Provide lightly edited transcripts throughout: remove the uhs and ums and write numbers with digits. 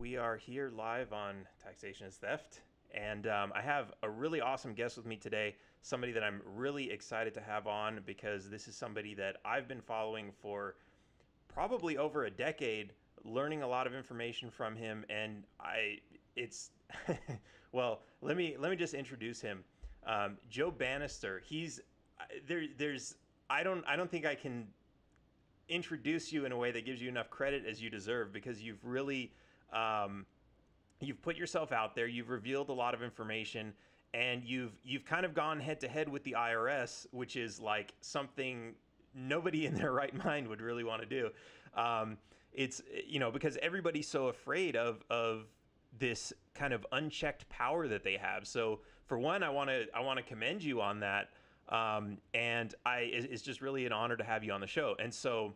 We are here live on Taxation is Theft, and I have a really awesome guest with me today, somebody that I'm really excited to have on because this is somebody that I've been following for probably over a decade, learning a lot of information from him, and it's well, let me just introduce him. Joe Banister. He's there's I don't think I can introduce you in a way that gives you enough credit as you deserve because you've really um, you've put yourself out there, you've revealed a lot of information, and you've kind of gone head to head with the IRS, which is like something nobody in their right mind would really want to do. It's because everybody's so afraid of this kind of unchecked power that they have. So for one, I want to commend you on that. And it's just really an honor to have you on the show. And so,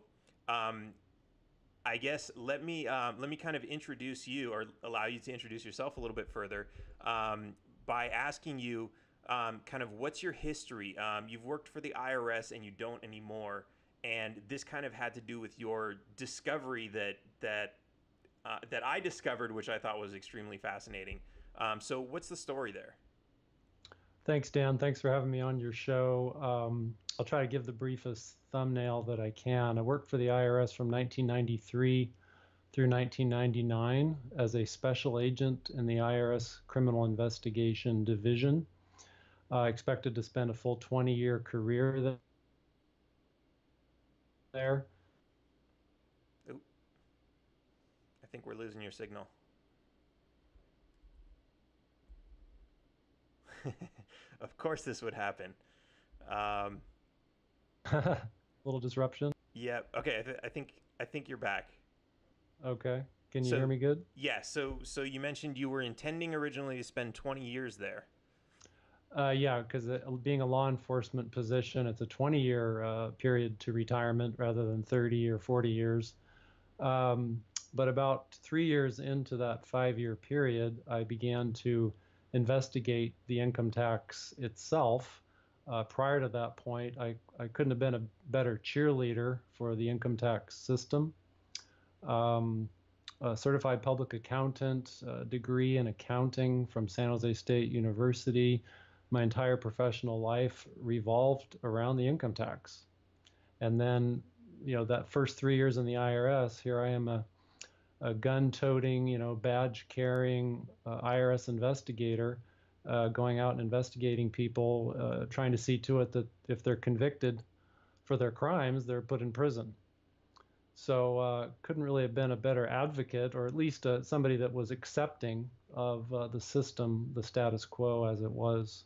I guess let me kind of introduce you, or allow you to introduce yourself a little bit further, by asking you kind of what's your history. You've worked for the IRS and you don't anymore, and this kind of had to do with your discovery that I discovered, which I thought was extremely fascinating. So what's the story there? Thanks, Dan. Thanks for having me on your show. I'll try to give the briefest thumbnail that I can. I worked for the IRS from 1993 through 1999 as a special agent in the IRS Criminal Investigation Division. I expected to spend a full 20-year career there. Oop, I think we're losing your signal. Of course, this would happen. Um, Little disruption. yeah. Okay. I think you're back. Okay. Can you hear So, me good? yeah. So you mentioned you were intending originally to spend 20 years there. Yeah, because being a law enforcement position, it's a 20-year period to retirement rather than 30 or 40 years. But about 3 years into that 5-year period, I began to investigate the income tax itself. Prior to that point, I couldn't have been a better cheerleader for the income tax system. A certified public accountant, degree in accounting from San Jose State University. My entire professional life revolved around the income tax. And then, that first 3 years in the IRS, here I am, a gun-toting, badge-carrying IRS investigator, going out and investigating people, trying to see to it that if they're convicted for their crimes, they're put in prison. So couldn't really have been a better advocate, or at least somebody that was accepting of the system, the status quo as it was.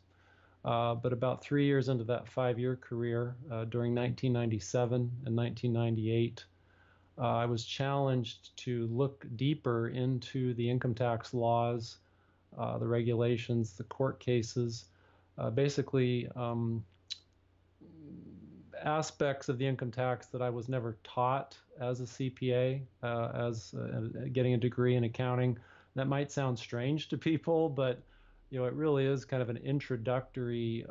But about 3 years into that 5-year career, during 1997 and 1998, I was challenged to look deeper into the income tax laws, the regulations, the court cases, basically aspects of the income tax that I was never taught as a CPA, as getting a degree in accounting. That might sound strange to people, but it really is kind of an introductory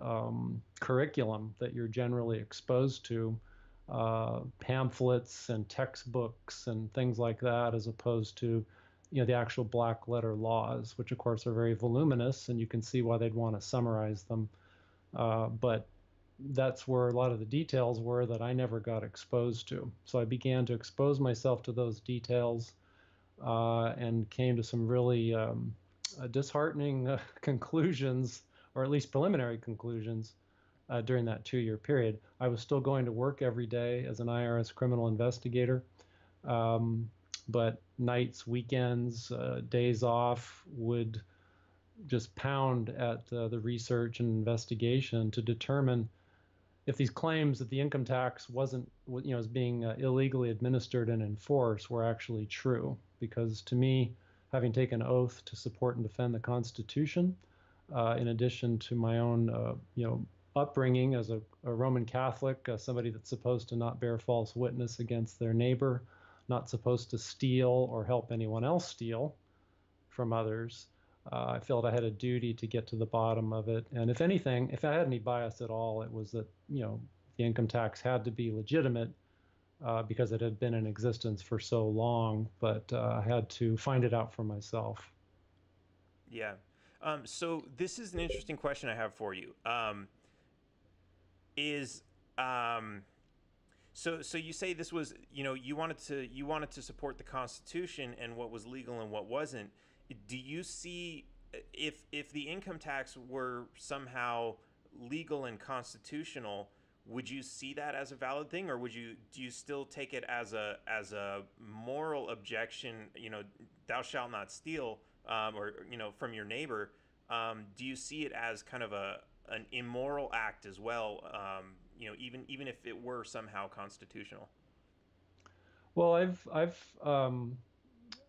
curriculum that you're generally exposed to, pamphlets and textbooks and things like that, as opposed to the actual black letter laws, which of course are very voluminous, and you can see why they'd want to summarize them. But that's where a lot of the details were that I never got exposed to. So I began to expose myself to those details, and came to some really disheartening conclusions, or at least preliminary conclusions, during that 2-year period. I was still going to work every day as an IRS criminal investigator, but nights, weekends, days off would just pound at the research and investigation to determine if these claims that the income tax wasn't, was being illegally administered and enforced were actually true. Because to me, having taken oath to support and defend the Constitution, in addition to my own, upbringing as a Roman Catholic, somebody that's supposed to not bear false witness against their neighbor, not supposed to steal or help anyone else steal from others. I felt I had a duty to get to the bottom of it. And if anything, if I had any bias at all, it was that, the income tax had to be legitimate, because it had been in existence for so long, but I had to find it out for myself. Yeah. So this is an interesting question I have for you. Is um, so you say this was, you wanted to support the Constitution and what was legal and what wasn't. Do you see, if the income tax were somehow legal and constitutional, would you see that as a valid thing, or do you still take it as a moral objection? Thou shalt not steal, or from your neighbor. Do you see it as kind of an immoral act as well? Even if it were somehow constitutional. Well,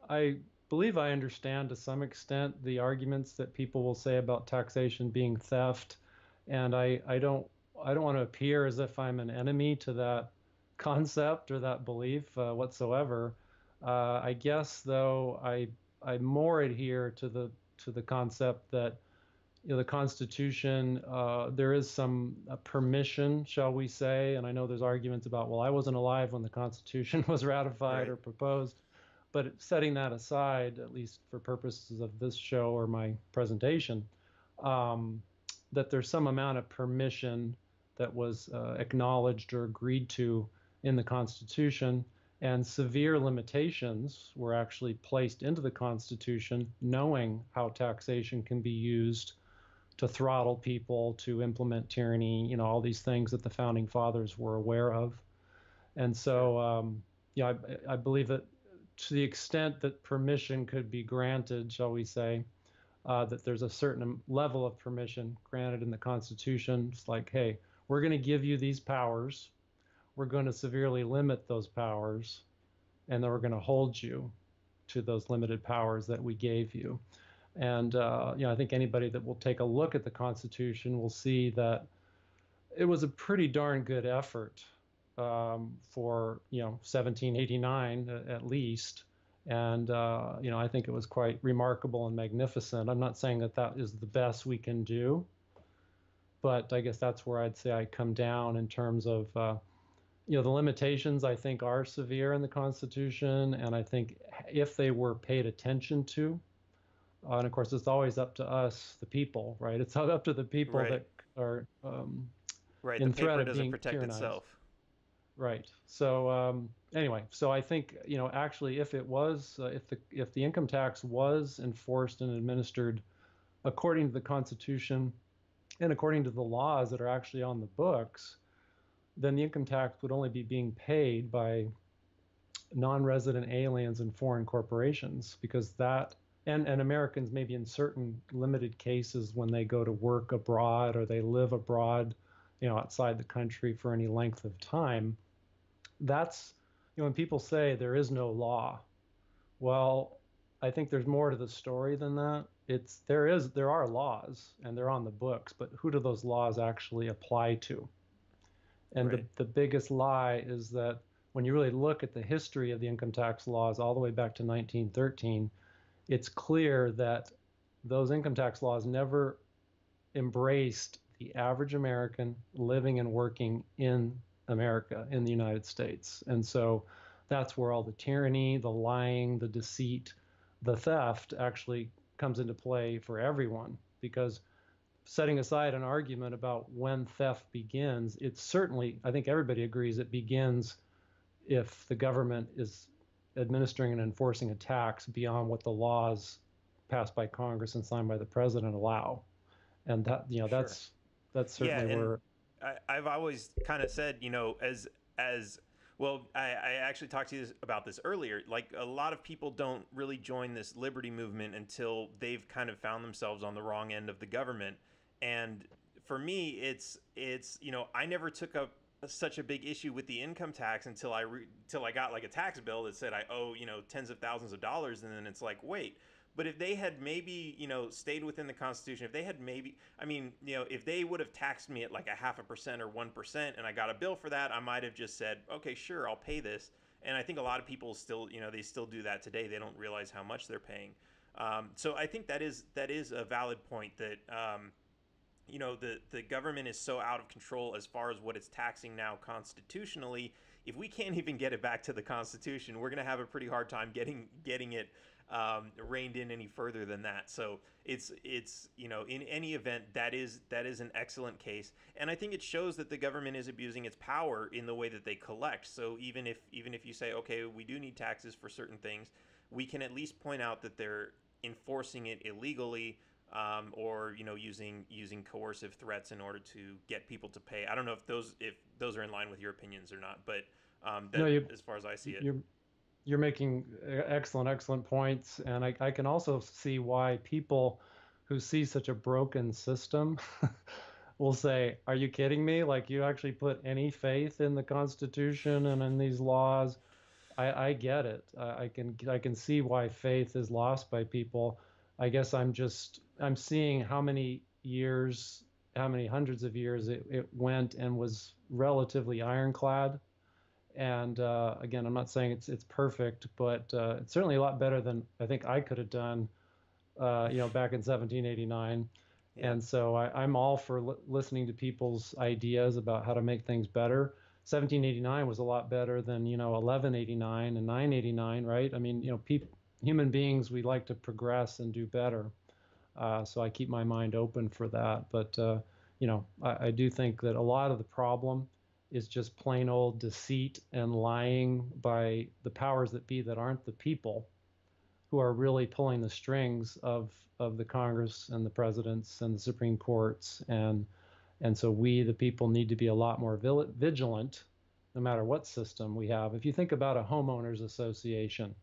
I believe I understand to some extent the arguments that people will say about taxation being theft, and I don't want to appear as if I'm an enemy to that concept or that belief whatsoever. I guess though I more adhere to the concept that the Constitution, there is some permission, shall we say, and I know there's arguments about, well, I wasn't alive when the Constitution was ratified Right. or proposed, but setting that aside, at least for purposes of this show or my presentation, um, that there's some amount of permission that was acknowledged or agreed to in the Constitution, and severe limitations were actually placed into the Constitution, knowing how taxation can be used to throttle people, to implement tyranny, all these things that the founding fathers were aware of. And Sure. so, yeah, I believe that to the extent that permission could be granted, shall we say, that there's a certain level of permission granted in the Constitution. It's like, hey, we're going to give you these powers. We're going to severely limit those powers, and then we're going to hold you to those limited powers that we gave you. And I think anybody that will take a look at the Constitution will see that it was a pretty darn good effort for 1789 at least. And I think it was quite remarkable and magnificent. I'm not saying that that is the best we can do, but I guess that's where I'd say I come down in terms of the limitations I think are severe in the Constitution, and I think if they were paid attention to, and of course, it's always up to us, the people, right? It's up to the people Right. that are Right. The in threat paper of doesn't being protect tyrannized, itself. right? So anyway, so I think actually, if it was, if the income tax was enforced and administered according to the Constitution and according to the laws that are actually on the books, then the income tax would only be being paid by non-resident aliens and foreign corporations, because that and Americans maybe in certain limited cases when they go to work abroad or they live abroad, outside the country for any length of time. That's when people say there is no law. Well, I think there's more to the story than that. There are laws and they're on the books, but who do those laws actually apply to? And Right. the biggest lie is that when you really look at the history of the income tax laws all the way back to 1913, it's clear that those income tax laws never embraced the average American living and working in America, in the United States. And so that's where all the tyranny, the lying, the deceit, the theft actually comes into play for everyone. Because setting aside an argument about when theft begins, it's certainly, I think everybody agrees, it begins if the government is administering and enforcing a tax beyond what the laws passed by Congress and signed by the president allow. And that, Sure. that's Yeah, certainly and where. I've always kind of said, as well, I actually talked to you about this earlier. Like, a lot of people don't really join this liberty movement until they've kind of found themselves on the wrong end of the government. And for me, it's I never took up such a big issue with the income tax until till I got like a tax bill that said I owe tens of thousands of dollars, and then it's like, wait. But if they had maybe, stayed within the Constitution, if they had maybe, I mean, if they would have taxed me at like a 0.5% or 1%, and I got a bill for that, I might have just said, okay, sure, I'll pay this. And I think a lot of people still, they still do that today. They don't realize how much they're paying. So I think that is a valid point, that the government is so out of control as far as what it's taxing now constitutionally. if we can't even get it back to the Constitution, we're going to have a pretty hard time getting it reined in any further than that. So it's in any event, that is an excellent case, and I think it shows that the government is abusing its power in the way that they collect. So even if you say, okay, we do need taxes for certain things, we can at least point out that they're enforcing it illegally, or using coercive threats in order to get people to pay. I don't know if those are in line with your opinions or not, but No, as far as I see it. you're making excellent points, and I can also see why people who see such a broken system will say, "Are you kidding me? Like, you actually put any faith in the Constitution and in these laws?" I get it. I can see why faith is lost by people. I guess I'm seeing how many years, how many hundreds of years it went and was relatively ironclad. And again, I'm not saying it's perfect, but it's certainly a lot better than I think I could have done, back in 1789. Yeah. And so I'm all for listening to people's ideas about how to make things better. 1789 was a lot better than 1189 and 989, right? I mean, human beings, we like to progress and do better. So I keep my mind open for that. But I do think that a lot of the problem is just plain old deceit and lying by the powers that be that aren't the people, who are really pulling the strings of the Congress and the presidents and the Supreme Courts. And so we, the people, need to be a lot more vigilant no matter what system we have. If you think about a homeowners association,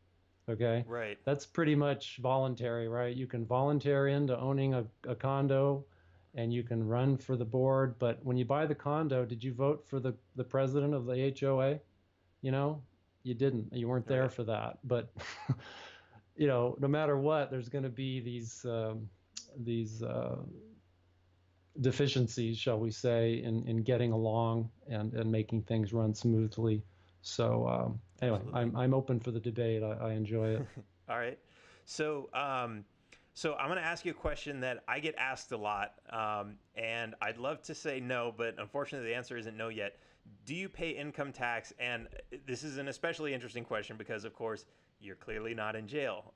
okay, Right. that's pretty much voluntary, right? You can volunteer into owning a condo, and you can run for the board. But when you buy the condo, did you vote for the president of the HOA? You know, you didn't. You weren't there Right. for that. But no matter what, there's going to be these deficiencies, shall we say, in getting along and making things run smoothly. So anyway, Absolutely. I'm open for the debate. I enjoy it. All right. So I'm going to ask you a question that I get asked a lot, and I'd love to say no, but unfortunately the answer isn't no yet. Do you pay income tax? And this is an especially interesting question because, of course, you're clearly not in jail,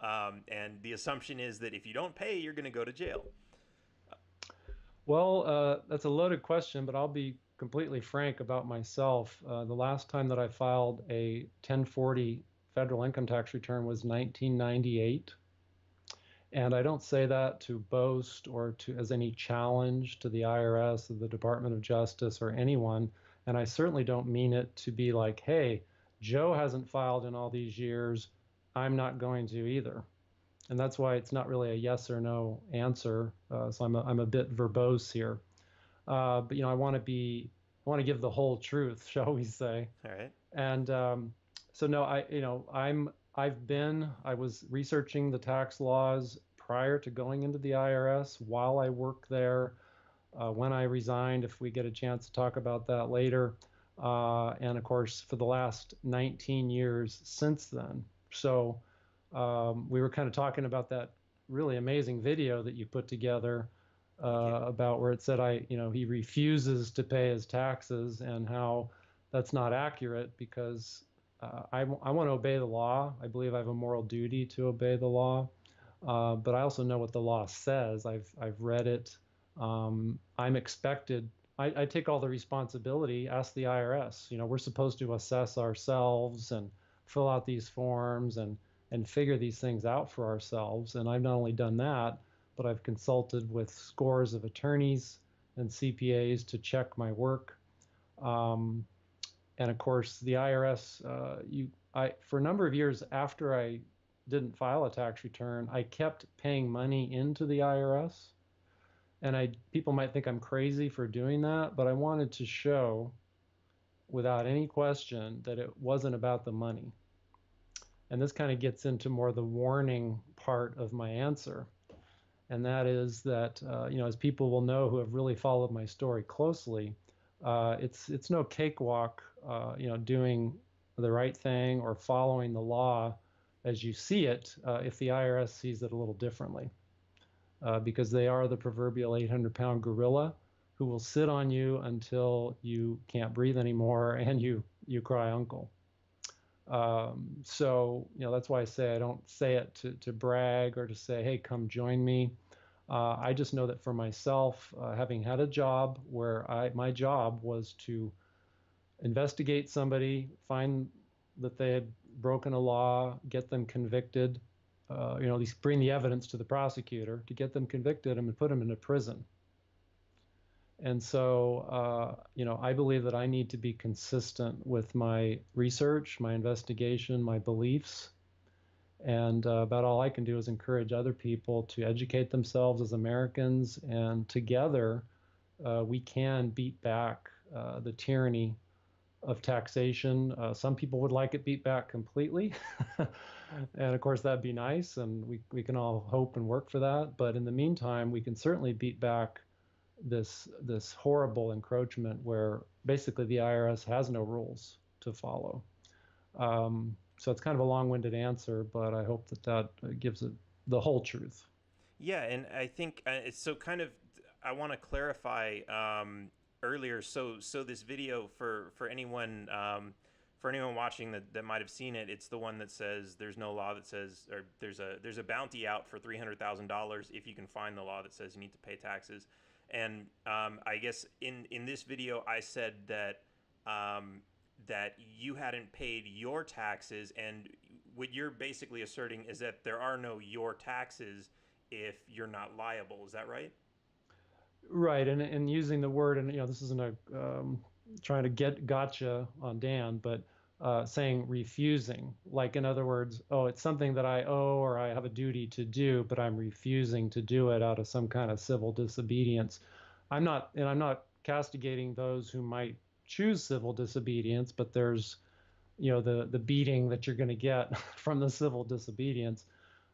and the assumption is that if you don't pay, you're going to go to jail. Well, that's a loaded question, but I'll be completely frank about myself. The last time that I filed a 1040 federal income tax return was 1998. And I don't say that to boast or to as any challenge to the IRS or the Department of Justice or anyone. And I certainly don't mean it to be like, hey, Joe hasn't filed in all these years, I'm not going to either. And that's why it's not really a yes or no answer. So I'm a bit verbose here. But I want to give the whole truth, shall we say? All right. And so no, I was researching the tax laws prior to going into the IRS while I worked there. When I resigned, if we get a chance to talk about that later, and of course for the last 19 years since then. So we were kind of talking about that really amazing video that you put together Thank you. about where it said he refuses to pay his taxes, and how that's not accurate because I want to obey the law. I believe I have a moral duty to obey the law, but I also know what the law says. I've read it. I'm expected. I take all the responsibility. Ask the IRS. We're supposed to assess ourselves and fill out these forms and figure these things out for ourselves. And I've not only done that, but I've consulted with scores of attorneys and CPAs to check my work. And of course, the IRS, for a number of years after I didn't file a tax return, I kept paying money into the IRS. And people might think I'm crazy for doing that, but I wanted to show without any question that it wasn't about the money. And this kind of gets into more the warning part of my answer. And that is that, as people will know who have really followed my story closely, it's no cakewalk, doing the right thing or following the law as you see it, if the IRS sees it a little differently, because they are the proverbial 800-pound gorilla. who will sit on you until you can't breathe anymore and you cry uncle. So, that's why I say I don't say it to brag or to say, hey, come join me. I just know that for myself, having had a job where my job was to investigate somebody, find that they had broken a law, get them convicted, at least bring the evidence to the prosecutor to get them convicted and put them into prison. And so, I believe that I need to be consistent with my research, my investigation, my beliefs. And about all I can do is encourage other people to educate themselves as Americans. And together, we can beat back the tyranny of taxation. Some people would like it beat back completely. And of course, that'd be nice. And we can all hope and work for that. But in the meantime, we can certainly beat back this horrible encroachment where basically the IRS has no rules to follow. So it's kind of a long-winded answer, but I hope that gives it the whole truth. Yeah, and I think it's so kind of. I want to clarify earlier. So this video for anyone watching that might have seen it, it's the one that says there's no law that says, or there's a bounty out for $300,000 if you can find the law that says you need to pay taxes. And I guess in this video I said that that you hadn't paid your taxes, and what you're basically asserting is that there are no your taxes if you're not liable. Is that right? Right, and using the word, and this isn't a trying to get gotcha on Dan, but saying refusing, like in other words, oh, it's something that I owe or I have a duty to do, but I'm refusing to do it out of some kind of civil disobedience. I'm not castigating those who might choose civil disobedience, but there's the beating that you're going to get from the civil disobedience.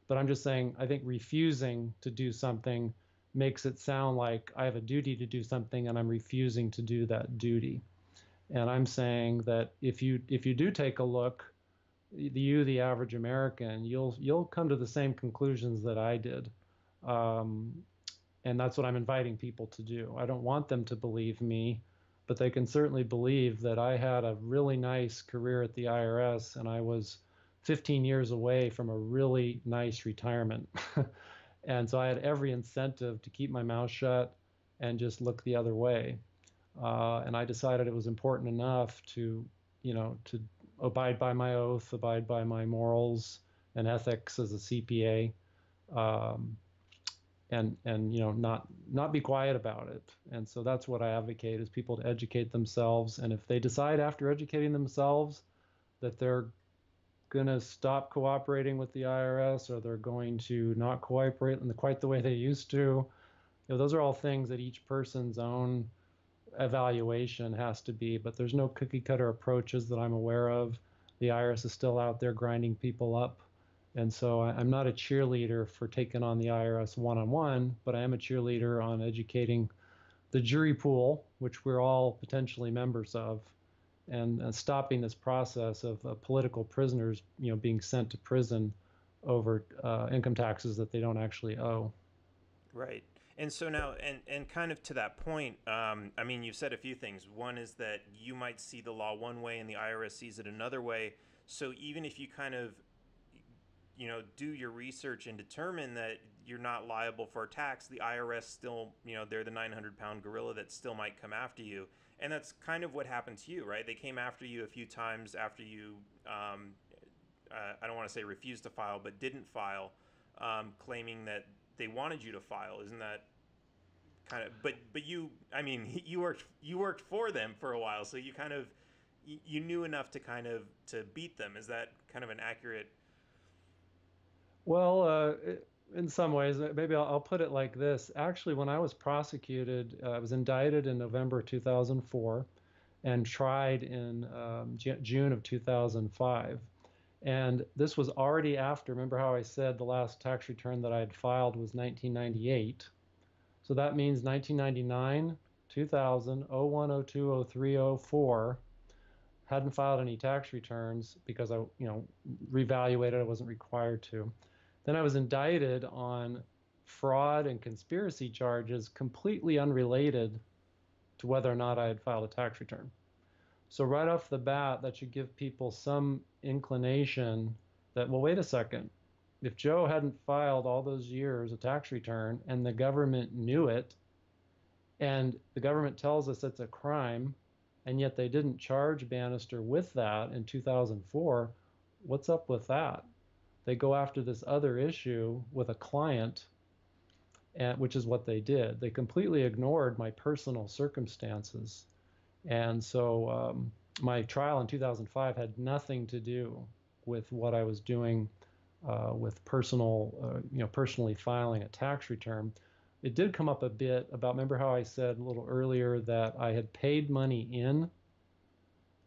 But I'm just saying, I think refusing to do something makes it sound like I have a duty to do something and I'm refusing to do that duty. And I'm saying that if you do take a look, the average American, you'll come to the same conclusions that I did. Um, and that's what I'm inviting people to do. I don't want them to believe me, but they can certainly believe that I had a really nice career at the IRS and I was 15 years away from a really nice retirement. And so I had every incentive to keep my mouth shut and just look the other way. And I decided it was important enough to abide by my oath, abide by my morals and ethics as a CPA, um, and not be quiet about it. And so that's what I advocate: is people to educate themselves. And if they decide after educating themselves that they're going to stop cooperating with the IRS, or they're going to not cooperate in quite the way they used to, those are all things that each person's own evaluation has to be. But there's no cookie cutter approaches that I'm aware of. The IRS is still out there grinding people up. And so I'm not a cheerleader for taking on the IRS one-on-one, but I am a cheerleader on educating the jury pool, which we're all potentially members of, and stopping this process of political prisoners, being sent to prison over income taxes that they don't actually owe. Right. And so now, and kind of to that point, I mean, you've said a few things. One is that you might see the law one way and the IRS sees it another way. So even if you kind of, do your research and determine that you're not liable for a tax, the IRS still, they're the 900-pound gorilla that still might come after you. And that's kind of what happened to you, right? They came after you a few times after you, I don't want to say refused to file, but didn't file, claiming that they wanted you to file. Isn't that kind of? But you, I mean, you worked for them for a while, so you kind of you knew enough to kind of to beat them. Is that kind of an accurate? Well, in some ways, maybe I'll put it like this. Actually, when I was prosecuted, I was indicted in November 2004 and tried in June of 2005. And this was already after, remember how I said the last tax return that I had filed was 1998. So that means 1999, 2000, 01, 02, 03, 04, hadn't filed any tax returns because I, reevaluated, I wasn't required to. Then I was indicted on fraud and conspiracy charges completely unrelated to whether or not I had filed a tax return. So right off the bat, that should give people some inclination that, well, wait a second. If Joe hadn't filed all those years a tax return and the government knew it, and the government tells us it's a crime, and yet they didn't charge Banister with that in 2004, what's up with that? They go after this other issue with a client, and, which is what they did. They completely ignored my personal circumstances. And so my trial in 2005 had nothing to do with what I was doing with personally filing a tax return. It did come up a bit about, remember how I said a little earlier that I had paid money in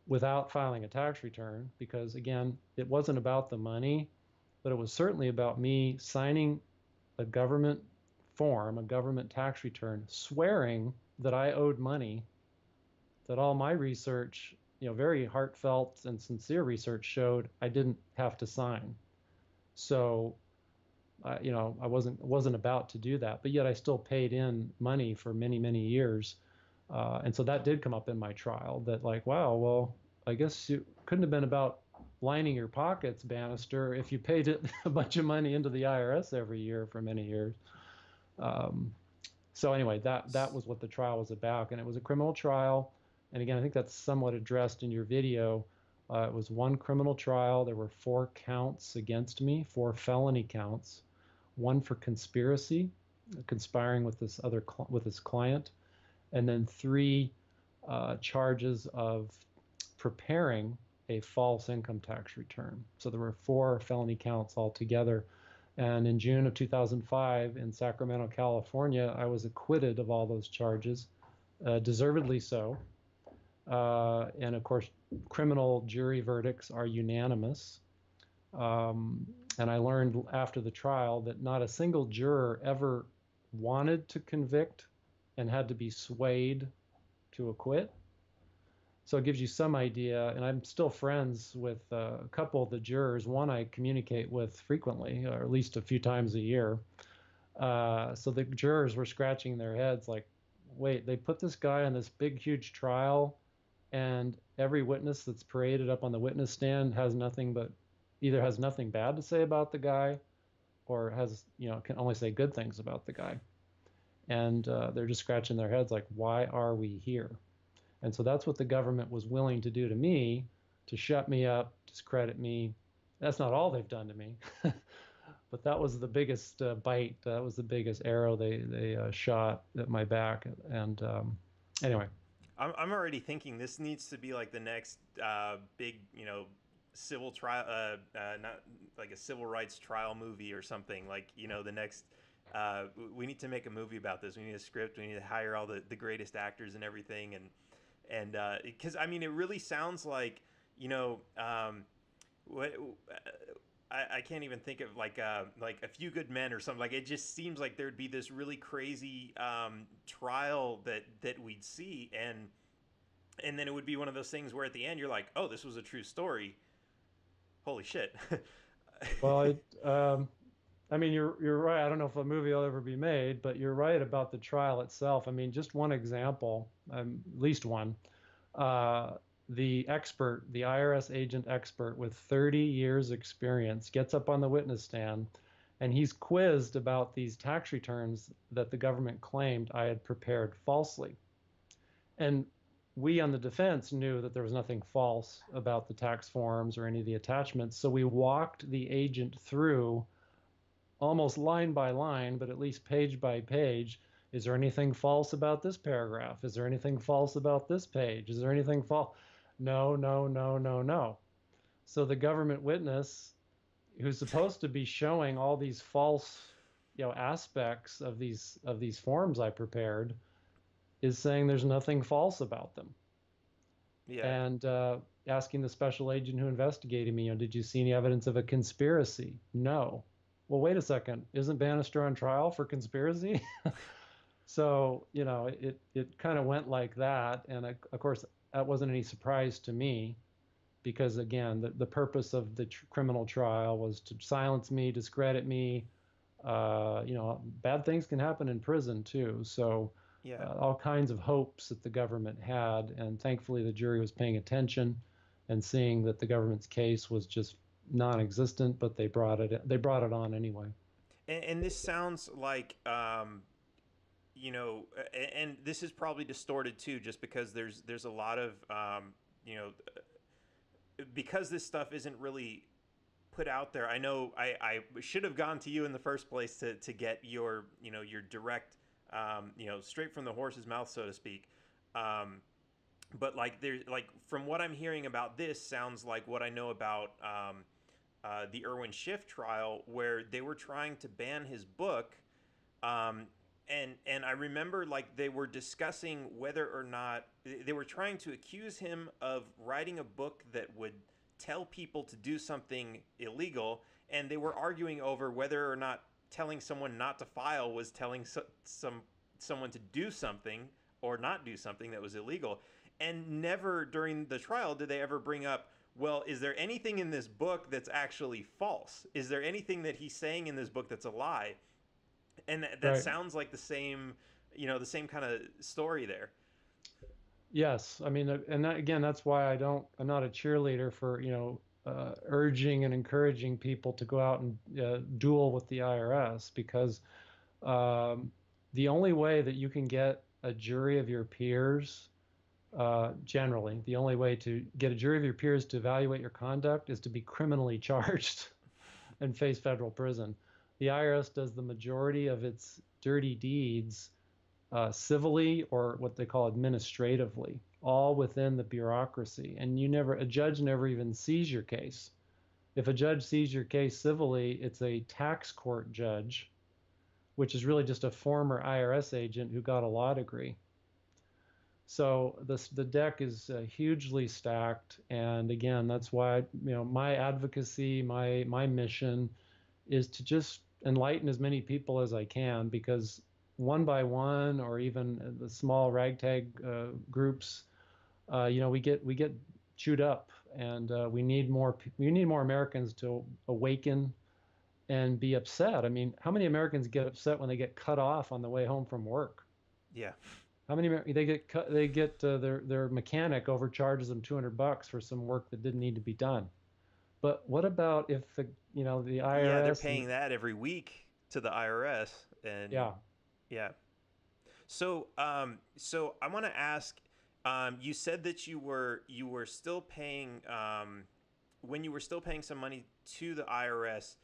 without filing a tax return, because again, it wasn't about the money, but it was certainly about me signing a government form, a government tax return, swearing that I owed money, that all my research, very heartfelt and sincere research showed I didn't have to sign. So, I wasn't about to do that, but yet I still paid in money for many, many years. And so that did come up in my trial, that like, wow, well, I guess it couldn't have been about lining your pockets, Banister, if you paid it a bunch of money into the IRS every year for many years. So anyway, that was what the trial was about, and it was a criminal trial. And again, I think that's somewhat addressed in your video. It was one criminal trial. There were 4 counts against me, 4 felony counts, one for conspiracy, conspiring with this client, and then 3 charges of preparing a false income tax return. So there were 4 felony counts altogether. And in June of 2005 in Sacramento, California, I was acquitted of all those charges, deservedly so. And of course, criminal jury verdicts are unanimous. And I learned after the trial that not a single juror ever wanted to convict and had to be swayed to acquit. So it gives you some idea, and I'm still friends with a couple of the jurors. One I communicate with frequently, or at least a few times a year. So the jurors were scratching their heads like, wait, they put this guy on this big, huge trial, and every witness that's paraded up on the witness stand has nothing bad to say about the guy, or can only say good things about the guy. And they're just scratching their heads like, why are we here? And so that's what the government was willing to do to me, to shut me up, discredit me. That's not all they've done to me, but that was the biggest bite. That was the biggest arrow they shot at my back. And anyway. I'm already thinking this needs to be like the next big, civil trial, not like a civil rights trial movie or something. Like, the next, we need to make a movie about this. We need a script. We need to hire all the greatest actors and everything. And because it really sounds like, I can't even think of like A Few Good Men or something. Like, it just seems like there'd be this really crazy trial that we'd see, and then it would be one of those things where at the end you're like, oh, this was a true story. Holy shit. Well, you're right. I don't know if a movie will ever be made, but you're right about the trial itself. Just one example, at least one. The IRS agent expert with 30 years experience gets up on the witness stand, and he's quizzed about these tax returns that the government claimed I had prepared falsely. And we on the defense knew that there was nothing false about the tax forms or any of the attachments. So we walked the agent through almost line by line, but at least page by page. Is there anything false about this paragraph? Is there anything false about this page? Is there anything false? No, no, no, no, no. So the government witness, who's supposed to be showing all these false, aspects of these forms I prepared, is saying there's nothing false about them. Yeah. And asking the special agent who investigated me, did you see any evidence of a conspiracy? No. Well, wait a second. Isn't Banister on trial for conspiracy? So, it kind of went like that. And of course, that wasn't any surprise to me, because again, the purpose of the criminal trial was to silence me, discredit me. Bad things can happen in prison too. So Yeah. all kinds of hopes that the government had, and thankfully the jury was paying attention and seeing that the government's case was just non-existent, but they brought it on anyway. And this sounds like and this is probably distorted too, just because there's a lot of you know, because this stuff isn't really put out there. I know I should have gone to you in the first place to get your your direct straight from the horse's mouth, so to speak. Um, but like there's like from what I'm hearing about this sounds like what I know about the Irwin Schiff trial, where they were trying to ban his book. Um, and I remember like they were discussing whether or not they were trying to accuse him of writing a book that would tell people to do something illegal, and they were arguing over whether or not telling someone not to file was telling someone to do something or not do something that was illegal. And never during the trial did they ever bring up, well, is there anything in this book that's actually false? Is there anything that he's saying in this book that's a lie? And that Right. sounds like the same, the same kind of story there. Yes, I mean, and that, again, that's why I'm not a cheerleader for, urging and encouraging people to go out and duel with the IRS, because um, the only way that you can get a jury of your peers, generally, the only way to get a jury of your peers to evaluate your conduct is to be criminally charged and face federal prison. The IRS does the majority of its dirty deeds civilly, or what they call administratively, all within the bureaucracy. And a judge never even sees your case. If a judge sees your case civilly, it's a tax court judge, which is really just a former IRS agent who got a law degree. So the deck is hugely stacked, and again, that's why my advocacy, my mission is to just enlighten as many people as I can, because one by one, or even the small ragtag groups, we get chewed up, and we need more Americans to awaken and be upset. I mean, how many Americans get upset when they get cut off on the way home from work? Yeah. How many they get cut, they get their mechanic overcharges them $200 for some work that didn't need to be done. But what about if the Yeah, they're IRS and paying that every week to the IRS, and yeah. yeah. So I want to ask. You said that you were still paying when you were still paying some money to the IRS.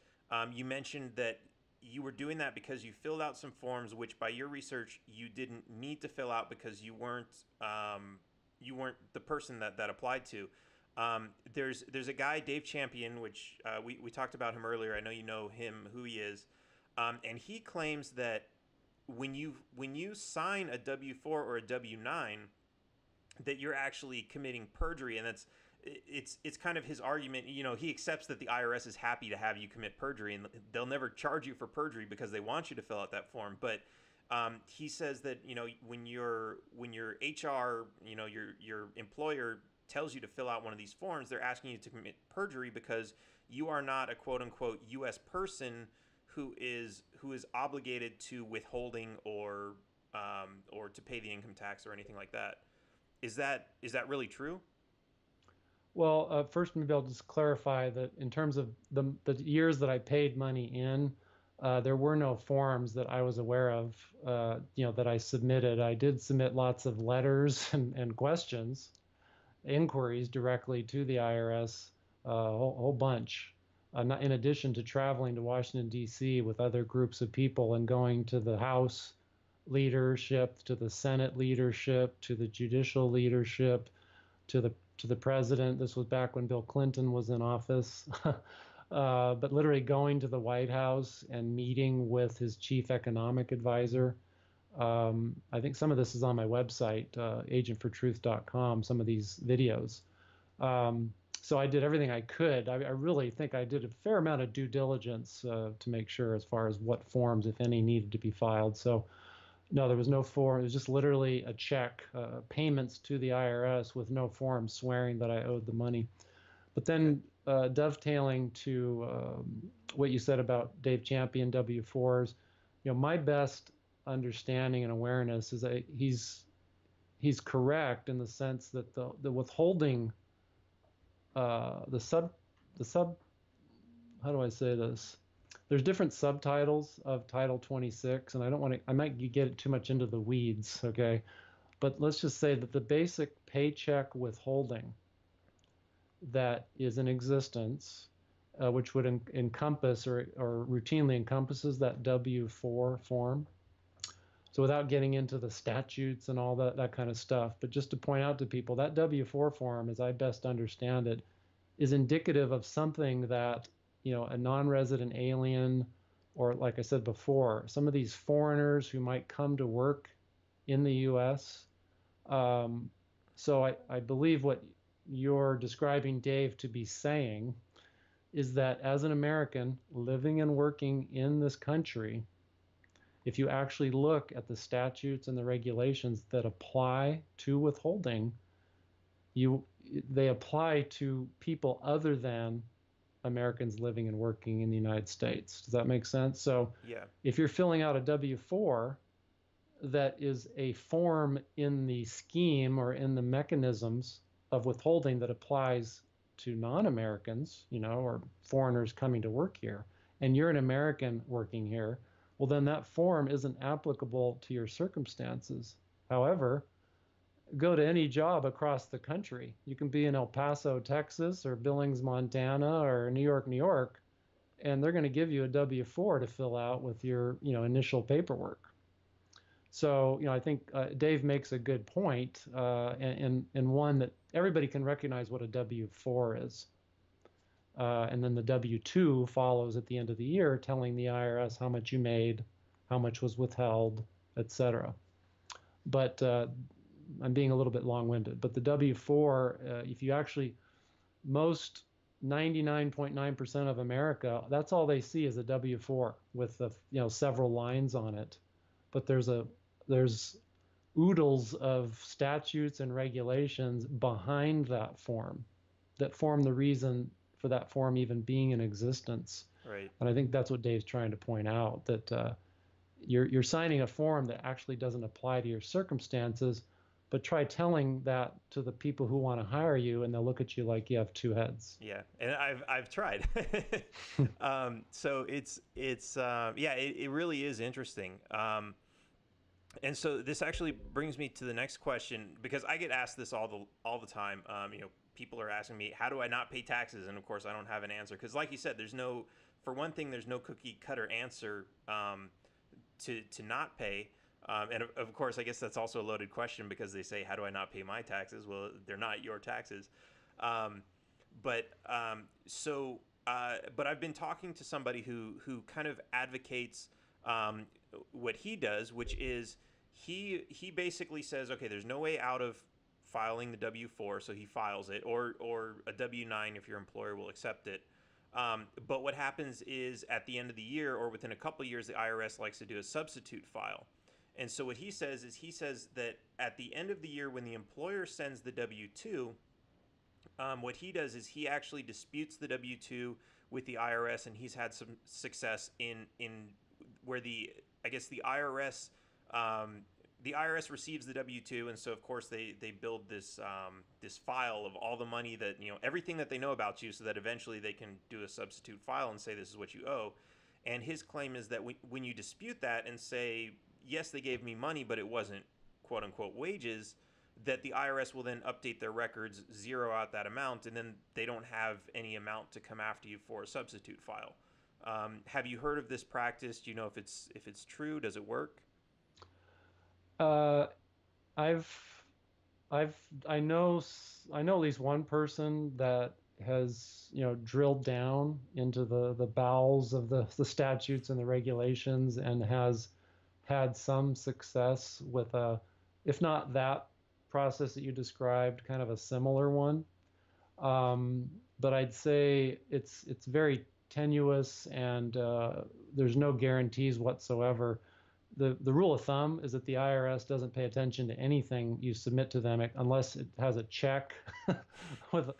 You mentioned that you were doing that because you filled out some forms, which by your research you didn't need to fill out because you weren't the person that applied to. There's a guy, Dave Champion, which we talked about him earlier. I know you know him, who he is, and he claims that when you sign a W-4 or a W-9, that you're actually committing perjury, and it's kind of his argument. He accepts that the IRS is happy to have you commit perjury, and they'll never charge you for perjury because they want you to fill out that form. But he says that when your HR, your employer tells you to fill out one of these forms, they're asking you to commit perjury because you are not a quote unquote U.S. person who is obligated to withholding or to pay the income tax or anything like that. Is that really true? Well, first, maybe I'll just clarify that in terms of the years that I paid money in, there were no forms that I was aware of, that I submitted. I did submit lots of letters and questions, inquiries directly to the IRS, a whole bunch. In addition to traveling to Washington, D.C. with other groups of people and going to the House leadership, to the Senate leadership, to the judicial leadership, to the president. This was back when Bill Clinton was in office. But literally going to the White House and meeting with his chief economic advisor. I think some of this is on my website, agentfortruth.com, some of these videos. So I did everything I could. I really think I did a fair amount of due diligence to make sure as far as what forms, if any, needed to be filed. So no, there was no form. It was just literally a check, payments to the IRS with no form swearing that I owed the money. But Okay. then dovetailing to what you said about Dave Champion W4s, my best understanding and awareness is that he's correct in the sense that the withholding, the sub, how do I say this? There's different subtitles of Title 26, and I don't want to, I might get too much into the weeds, okay? But let's just say that the basic paycheck withholding that is in existence, which would encompass or routinely encompasses that W-4 form. So without getting into the statutes and all that kind of stuff, but just to point out to people, that W-4 form, as I best understand it, is indicative of something that, a non-resident alien, or like I said before, some of these foreigners who might come to work in the U.S. So I believe what you're describing, Dave, to be saying is that as an American living and working in this country, if you actually look at the statutes and the regulations that apply to withholding, they apply to people other than Americans living and working in the United States. Does that make sense? So Yeah. if you're filling out a W-4, that is a form in the scheme or in the mechanisms of withholding that applies to non-Americans, or foreigners coming to work here, and you're an American working here, well, then that form isn't applicable to your circumstances. However, go to any job across the country. You can be in El Paso, Texas, or Billings, Montana, or New York, New York, and they're going to give you a W-4 to fill out with your, initial paperwork. So, I think Dave makes a good point, and one that everybody can recognize what a W-4 is. And then the W-2 follows at the end of the year, telling the IRS how much you made, how much was withheld, etc. But I'm being a little bit long-winded. But the W-4, if you actually, most 99.9% of America, that's all they see is a W-4 with several lines on it. But there's oodles of statutes and regulations behind that form that form the reason for that form even being in existence. Right. And I think that's what Dave's trying to point out, that you're signing a form that actually doesn't apply to your circumstances, but try telling that to the people who want to hire you, and they'll look at you like you have two heads. Yeah, and I've tried. So it really is interesting. And so this actually brings me to the next question, because I get asked this all the time. People are asking me, how do I not pay taxes? And of course, I don't have an answer, because like you said, for one thing, there's no cookie cutter answer to not pay. And of course, I guess that's also a loaded question, because they say, how do I not pay my taxes? Well, they're not your taxes. But I've been talking to somebody who kind of advocates what he does, which is he basically says, okay, there's no way out of filing the W-4, so he files it, or a W-9 if your employer will accept it. But what happens is at the end of the year, or within a couple of years, the IRS likes to do a substitute file. And so what he says that at the end of the year, when the employer sends the W-2, what he does is he actually disputes the W-2 with the IRS, and he's had some success in where the IRS receives the W-2, and so of course they build this file of all the money that, everything that they know about you, so that eventually they can do a substitute file and say this is what you owe. And his claim is that when you dispute that and say, yes, they gave me money, but it wasn't quote unquote wages, that the IRS will then update their records, zero out that amount, and then they don't have any amount to come after you for a substitute file. Have you heard of this practice? Do you know if it's true? Does it work? I know at least one person that has drilled down into the bowels of the statutes and the regulations, and has had some success with if not that process that you described, kind of a similar one. But I'd say it's very tenuous, and there's no guarantees whatsoever. The rule of thumb is that the IRS doesn't pay attention to anything you submit to them unless it has a check with,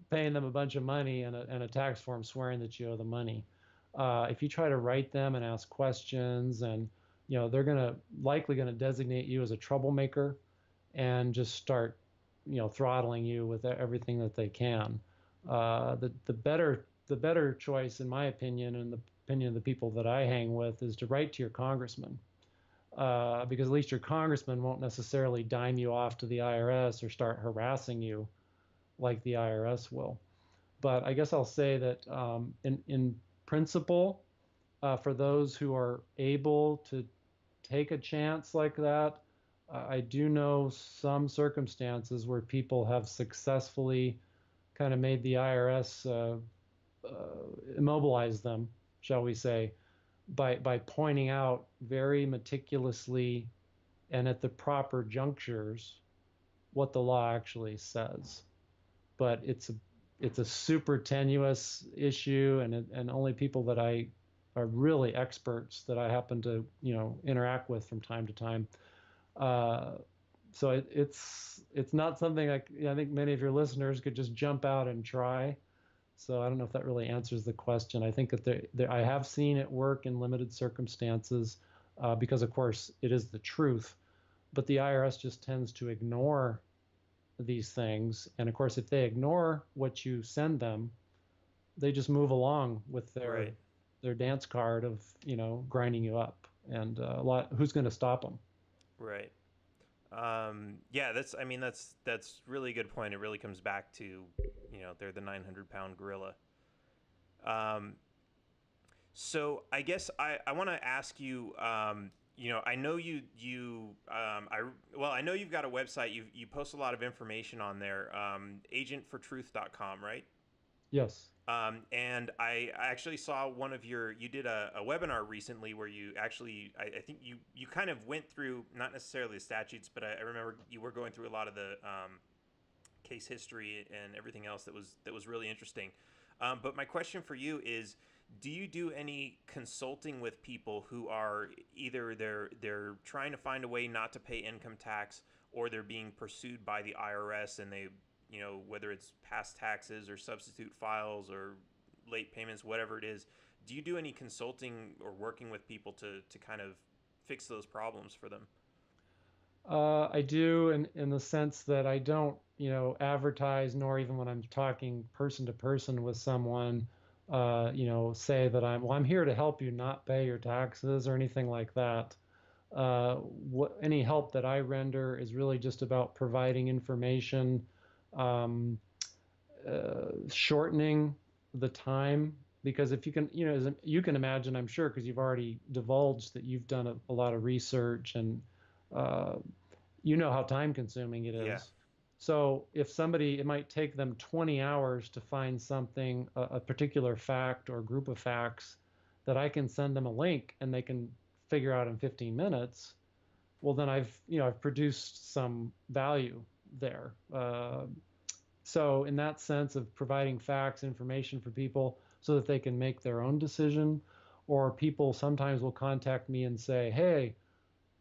paying them a bunch of money, and a tax form swearing that you owe the money. If you try to write them and ask questions and they're likely going to designate you as a troublemaker and just start, throttling you with everything that they can. The better choice, in my opinion, and the opinion of the people that I hang with, is to write to your congressman, because at least your congressman won't necessarily dime you off to the IRS or start harassing you like the IRS will. But I guess I'll say that, in principle, for those who are able to take a chance like that, I do know some circumstances where people have successfully kind of made the IRS immobilize them, shall we say, by pointing out very meticulously and at the proper junctures what the law actually says. But it's a super tenuous issue, and only people that I are really experts that I happen to interact with from time to time. Uh, so it's not something I think many of your listeners could just jump out and try. So I don't know if that really answers the question. I think that I have seen it work in limited circumstances, because of course it is the truth, but the IRS just tends to ignore these things. And of course, if they ignore what you send them, they just move along with Right. their dance card of grinding you up. And who's going to stop them? Right. Yeah, that's, I mean, that's really a good point. It really comes back to, they're the 900-pound gorilla. Um, so I guess I want to ask you, I know I know you've got a website. You post a lot of information on there, agentfortruth.com, right? Yes. And I actually saw you did a webinar recently where you actually, I think you kind of went through, not necessarily the statutes, but I remember you were going through a lot of the case history and everything else that was really interesting. But my question for you is, do you do any consulting with people who are either they're trying to find a way not to pay income tax, or they're being pursued by the IRS, and they, whether it's past taxes or substitute files or late payments, whatever it is, do you do any consulting or working with people to kind of fix those problems for them? I do, in the sense that I don't, advertise, nor even when I'm talking person to person with someone, say that I'm here to help you not pay your taxes or anything like that. Any help that I render is really just about providing information, um, shortening the time. Because if you can, as you can imagine, I'm sure, because you've already divulged that you've done a lot of research, and uh, you know how time consuming it Yeah. is. So if somebody, it might take them 20 hours to find something, a particular fact or group of facts, that I can send them a link and they can figure out in 15 minutes. Well, then I've produced some value there. So in that sense of providing facts, information for people so that they can make their own decision, or people sometimes will contact me and say, "Hey,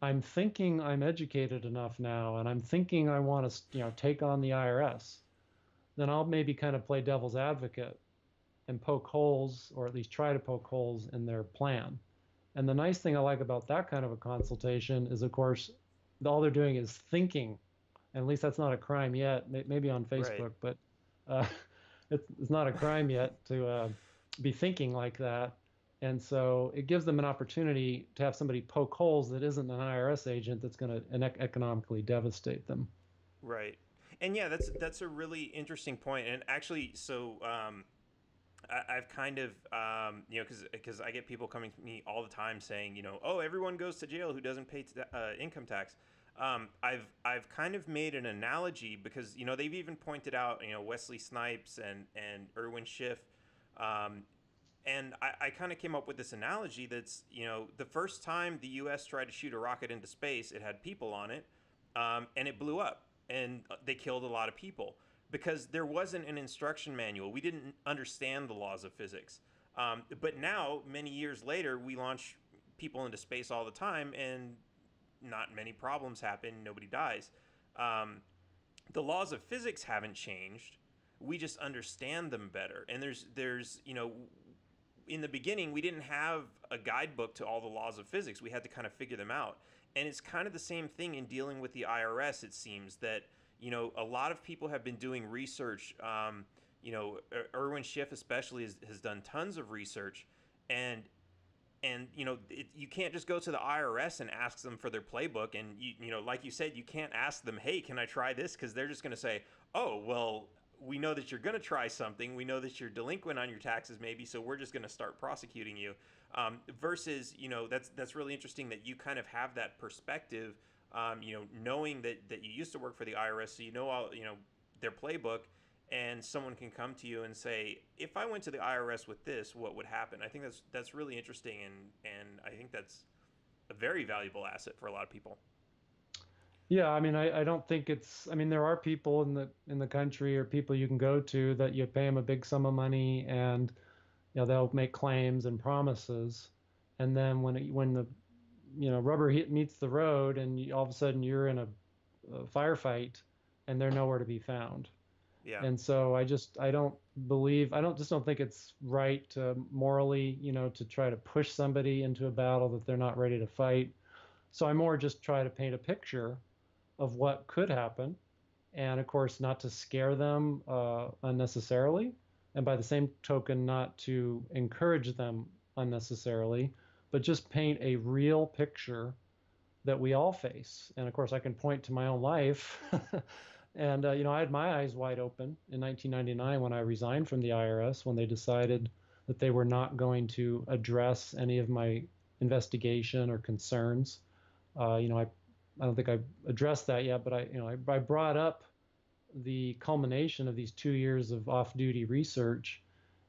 I'm thinking I'm educated enough now, and I'm thinking I want to, take on the IRS." Then I'll maybe kind of play devil's advocate and poke holes, or at least try to poke holes in their plan. And the nice thing I like about that kind of a consultation is, of course, all they're doing is thinking. And at least that's not a crime yet. Maybe on Right. Facebook, but uh, it's not a crime yet to be thinking like that. And so it gives them an opportunity to have somebody poke holes that isn't an IRS agent that's going to economically devastate them. Right. And yeah, that's a really interesting point. And actually, so I've kind of, because I get people coming to me all the time saying, oh, everyone goes to jail who doesn't pay income tax. I've kind of made an analogy, because they've even pointed out, Wesley Snipes and Irwin Schiff, um, and I kind of came up with this analogy that's, the first time the U.S. tried to shoot a rocket into space, it had people on it, and it blew up, and they killed a lot of people because there wasn't an instruction manual. We didn't understand the laws of physics. But now, many years later, we launch people into space all the time, and not many problems happen. Nobody dies. Um, the laws of physics haven't changed. We just understand them better. And there's in the beginning, we didn't have a guidebook to all the laws of physics. We had to kind of figure them out. And it's kind of the same thing in dealing with the IRS. It seems that, a lot of people have been doing research. Erwin Schiff especially has done tons of research, and you can't just go to the IRS and ask them for their playbook. And like you said, you can't ask them, hey, can I try this? Because they're just going to say, oh, well, we know that you're going to try something. We know that you're delinquent on your taxes, maybe, so we're just going to start prosecuting you. Versus, that's really interesting that you kind of have that perspective. Knowing that you used to work for the IRS, so all their playbook, and someone can come to you and say, if I went to the IRS with this, what would happen? I think that's really interesting, and I think that's a very valuable asset for a lot of people. Yeah, I mean, I don't think it's. I mean, there are people in the country or people you can go to that you pay them a big sum of money, and they'll make claims and promises, and then when the rubber meets the road, and all of a sudden you're in a firefight, and they're nowhere to be found. Yeah. And so I don't believe, I don't think it's right to morally, to try to push somebody into a battle that they're not ready to fight. So I more just try to paint a picture of what could happen, and of course not to scare them unnecessarily, and by the same token not to encourage them unnecessarily, but just paint a real picture that we all face. And of course I can point to my own life. And I had my eyes wide open in 1999 when I resigned from the IRS, when they decided that they were not going to address any of my investigation or concerns. I don't think I've addressed that yet, but I brought up the culmination of these 2 years of off-duty research,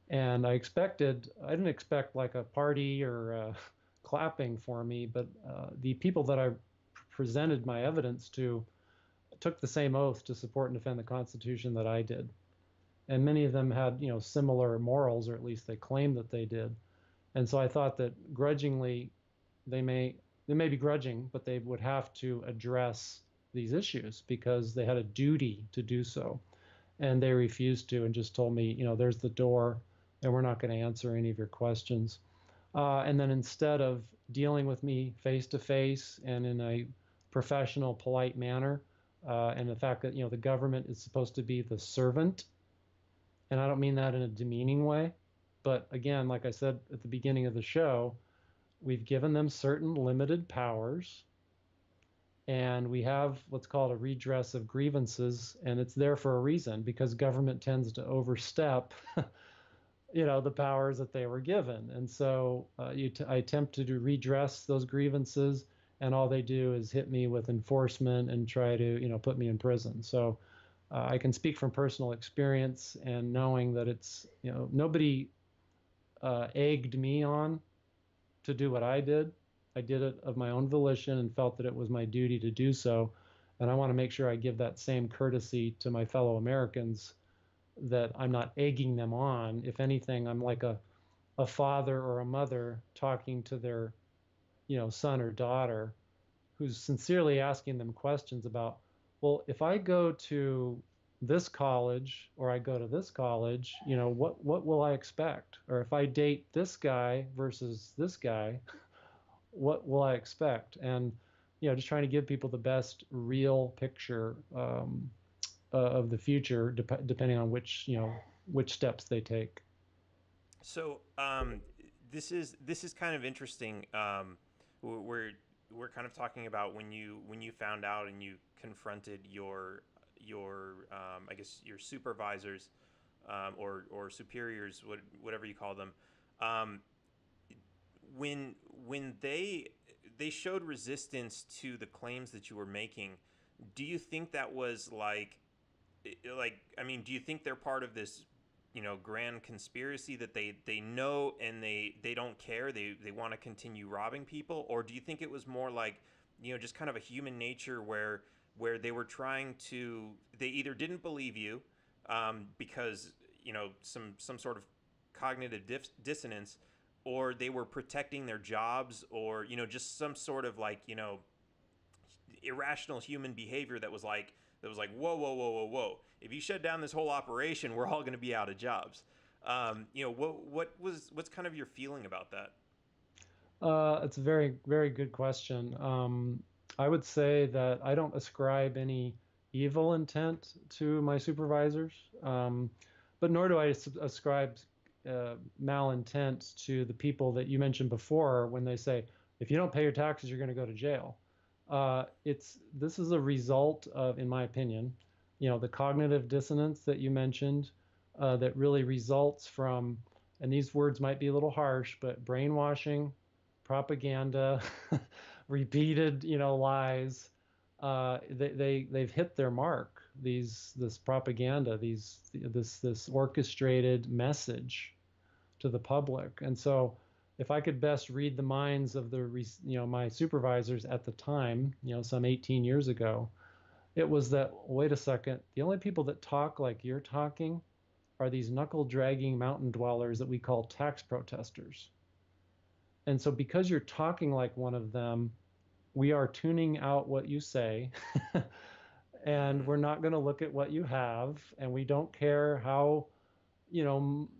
and I didn't expect like a party or clapping for me, but the people that I presented my evidence to took the same oath to support and defend the Constitution that I did. And many of them had, similar morals, or at least they claimed that they did. And so I thought that grudgingly, they may be grudging, but they would have to address these issues because they had a duty to do so. And they refused to, and just told me, there's the door, and we're not going to answer any of your questions. And then instead of dealing with me face to face and in a professional, polite manner, and the fact that the government is supposed to be the servant, and I don't mean that in a demeaning way, but again, like I said at the beginning of the show, we've given them certain limited powers, and we have what's called a redress of grievances, and it's there for a reason, because government tends to overstep the powers that they were given. And so I attempt to redress those grievances, and all they do is hit me with enforcement and try to put me in prison. So I can speak from personal experience, and knowing that it's nobody egged me on to do what I did. I did it of my own volition and felt that it was my duty to do so. And I want to make sure I give that same courtesy to my fellow Americans, that I'm not egging them on. If anything, I'm like a father or a mother talking to their son or daughter who's sincerely asking them questions about, well, if I go to this college or I go to this college, what will I expect? Or if I date this guy versus this guy, what will I expect? And just trying to give people the best real picture of the future, depending on which steps they take. So this is kind of interesting. We're kind of talking about when you found out and you confronted your I guess your supervisors, or superiors, whatever you call them. When they showed resistance to the claims that you were making, do you think that was I mean, do you think they're part of this grand conspiracy that they know, and they don't care, they want to continue robbing people? Or do you think it was more like just kind of a human nature where they were trying to, they either didn't believe you because some sort of cognitive dissonance, or they were protecting their jobs, or just some sort of irrational human behavior that was like, whoa, whoa, whoa, whoa, whoa, if you shut down this whole operation, we're all going to be out of jobs. What's kind of your feeling about that? It's a very, very good question. I would say that I don't ascribe any evil intent to my supervisors, but nor do I ascribe malintent to the people that you mentioned before when they say, if you don't pay your taxes, you're going to go to jail. This is a result of, in my opinion, the cognitive dissonance that you mentioned, that really results from, and these words might be a little harsh, but brainwashing, propaganda, repeated, lies. They've hit their mark. This propaganda, this orchestrated message to the public, and so if I could best read the minds of my supervisors at the time, some 18 years ago, it was that, wait a second, the only people that talk like you're talking are these knuckle dragging mountain dwellers that we call tax protesters. And so, because you're talking like one of them, we are tuning out what you say, and Mm, we're not going to look at what you have, and we don't care how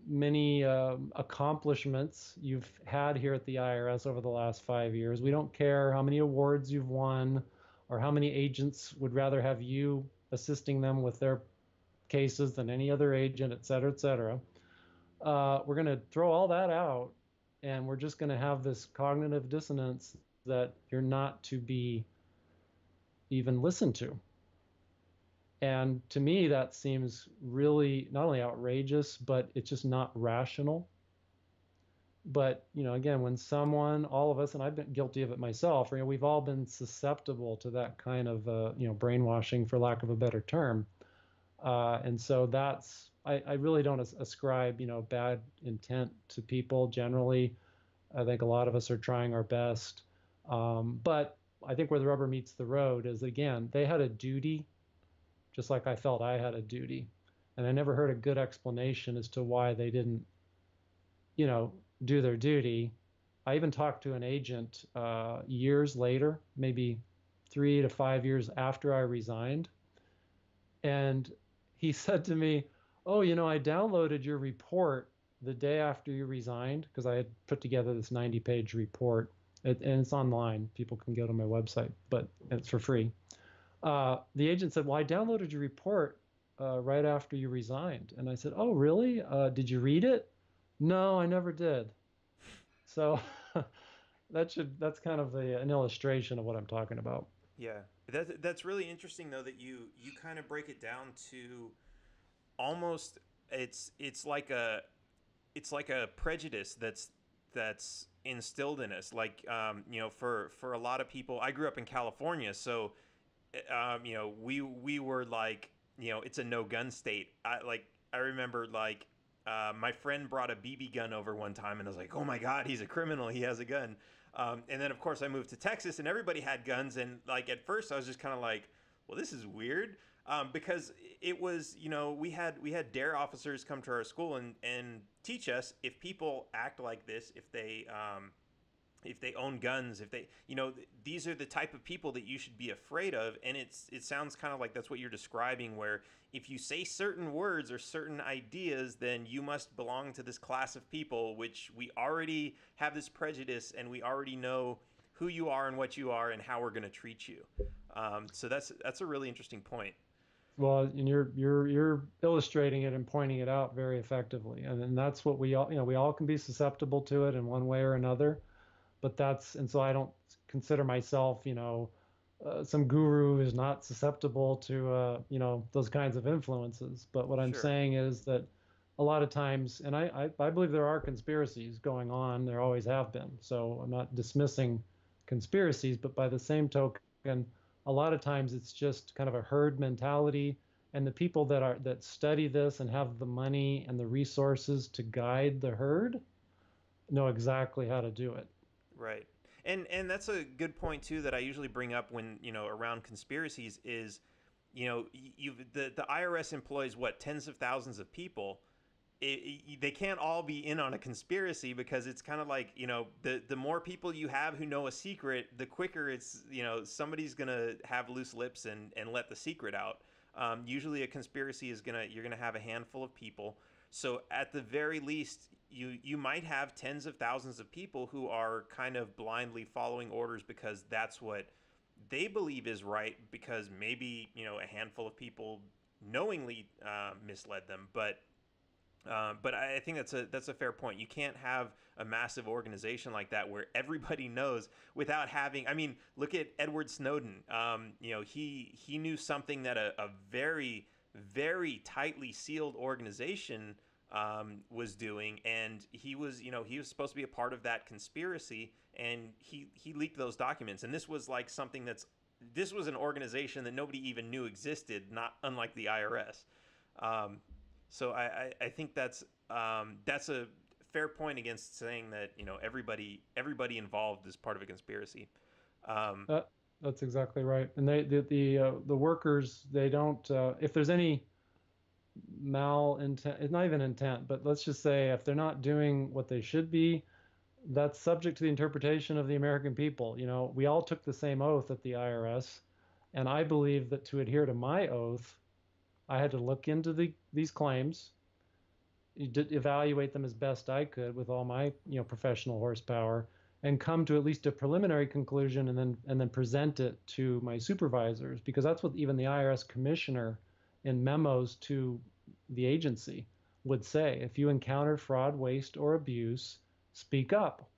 many accomplishments you've had here at the IRS over the last 5 years. We don't care how many awards you've won or how many agents would rather have you assisting them with their cases than any other agent, et cetera, et cetera. We're going to throw all that out, and we're just going to have this cognitive dissonance that you're not to be even listened to. And to me, that seems really not only outrageous, but it's just not rational. But, again, when someone, all of us, and I've been guilty of it myself, we've all been susceptible to that kind of, brainwashing, for lack of a better term. And so I really don't ascribe, bad intent to people generally. I think a lot of us are trying our best. But I think where the rubber meets the road is, again, they had a duty, just like I felt I had a duty. And I never heard a good explanation as to why they didn't, you know, do their duty. I even talked to an agent years later, maybe 3 to 5 years after I resigned. And he said to me, "Oh, I downloaded your report the day after you resigned because I had put together this 90-page report. And it's online. People can go to my website, but it's for free." The agent said, "Well, I downloaded your report right after you resigned." And I said, "Oh, really? Did you read it?" "No, I never did." So that's kind of an illustration of what I'm talking about. yeah, that's really interesting though that you kind of break it down to almost it's like a prejudice that's instilled in us. Like for a lot of people, I grew up in California, so we were like, it's a no gun state. I remember like my friend brought a BB gun over one time, and I was like, oh my god, he's a criminal. He has a gun. And then of course I moved to Texas, and everybody had guns, and like at first I was just kind of like, well, this is weird. Because it was, we had dare officers come to our school and teach us if people act like this, if they own guns, if they, these are the type of people that you should be afraid of. And it sounds kind of like that's what you're describing, where if you say certain words or certain ideas, then you must belong to this class of people, which we already have this prejudice, and we already know who you are and what you are and how we're going to treat you. So that's a really interesting point. Well, and you're illustrating it and pointing it out very effectively, and that's what we all can be susceptible to it in one way or another. But and so I don't consider myself, some guru who's not susceptible to, those kinds of influences. But what I'm Sure. saying is that a lot of times, and I believe there are conspiracies going on. There always have been. So I'm not dismissing conspiracies, but by the same token, a lot of times it's just kind of a herd mentality. And the people that study this and have the money and the resources to guide the herd know exactly how to do it. Right. And that's a good point too that I usually bring up when, around conspiracies is, the IRS employs what, tens of thousands of people. They can't all be in on a conspiracy, because it's kind of like, the more people you have who know a secret, the quicker it's, somebody's going to have loose lips and let the secret out. Usually a conspiracy is you're going to have a handful of people. So at the very least, you might have tens of thousands of people who are kind of blindly following orders because that's what they believe is right, because maybe a handful of people knowingly misled them. But I think that's a fair point. You can't have a massive organization like that where everybody knows without having. I mean, look at Edward Snowden. He knew something that a very very tightly sealed organization was doing, and he was supposed to be a part of that conspiracy, and he leaked those documents. And this was like something this was an organization that nobody even knew existed, not unlike the IRS. Um, so I think that's a fair point against saying that everybody involved is part of a conspiracy. Um, That, that's exactly right. And the workers, they don't, if there's any malintent, it's not even intent, but let's just say if they're not doing what they should be, that's subject to the interpretation of the American people. We all took the same oath at the IRS, and I believe that to adhere to my oath, I had to look into these claims, evaluate them as best I could with all my professional horsepower, and come to at least a preliminary conclusion, and then present it to my supervisors, because that's what even the IRS commissioner in memos to the agency would say: if you encounter fraud, waste, or abuse, speak up.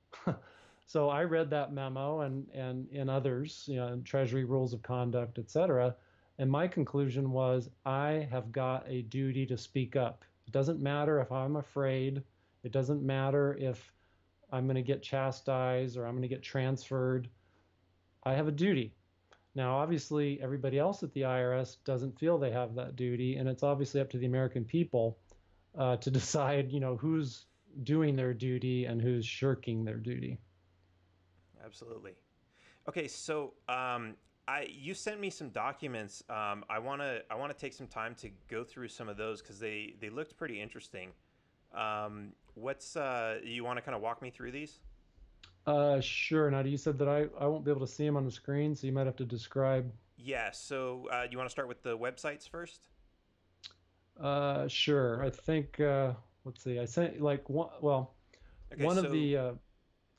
So I read that memo, and in others, Treasury rules of conduct, et cetera. And my conclusion was, I have got a duty to speak up. It doesn't matter if I'm afraid. It doesn't matter if I'm going to get chastised or I'm going to get transferred. I have a duty. Now, obviously, everybody else at the IRS doesn't feel they have that duty, and it's obviously up to the American people to decide, who's doing their duty and who's shirking their duty. Absolutely. Okay, so you sent me some documents. I wanna take some time to go through some of those because they looked pretty interesting. What's you want to kind of walk me through these? Sure. Now, you said that I won't be able to see them on the screen, so you might have to describe. Yeah. So you want to start with the websites first? Sure. I Or think, let's see, I sent like one, well, okay. one of So the, go